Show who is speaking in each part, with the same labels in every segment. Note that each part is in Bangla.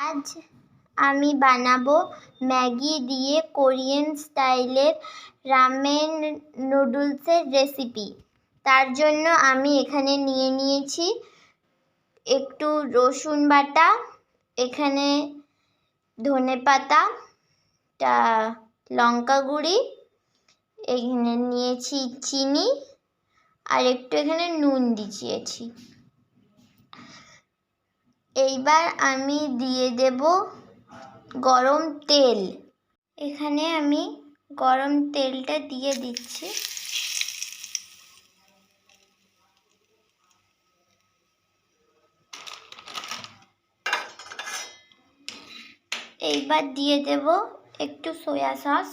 Speaker 1: আজ আমি বানাবো ম্যাগি দিয়ে কোরিয়ান স্টাইলের রামেন নুডলসের রেসিপি। তার জন্য আমি এখানে নিয়ে নিয়েছি একটু রসুন বাটা, এখানে ধনেপাতা, লঙ্কা গুঁড়ি, এখানে নিয়েছি চিনি আর একটু এখানে নুন দিয়েছি। এইবার আমি দিয়ে দেব গরম তেল। এখানে আমি গরম তেলটা দিয়ে দিচ্ছি। এইবার দিয়ে দেব একটু সয়া সস,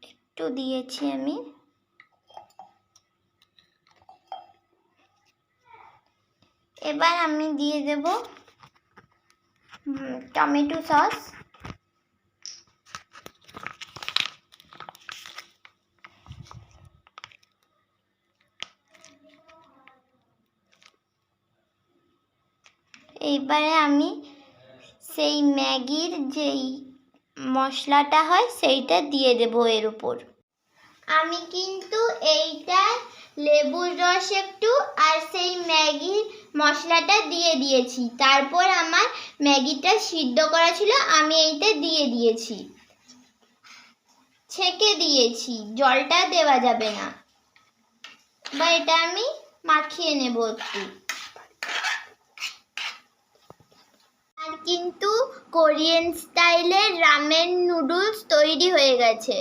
Speaker 1: একটু দিয়েছি আমি। এবার আমি দিয়ে দেব টমেটো সস, এইবারে আমি সেই ম্যাগির যেই মশলাটা হয় সেইটা দিয়ে দেব এর উপর। আমি কিন্তু এইটা লেবুর রস একটু আর সেই ম্যাগির মশলাটা দিয়ে দিয়েছি। তারপর আমার ম্যাগিটা সিদ্ধ করা ছিল, আমি এইটা দিয়ে দিয়েছি, ছেঁকে দিয়েছি, জলটা দেওয়া যাবে না। বা এটা আমি মাখিয়ে নেব একটু। আর কিন্তু কোরিয়ান স্টাইলের রামেন নুডলস তৈরি হয়ে গেছে।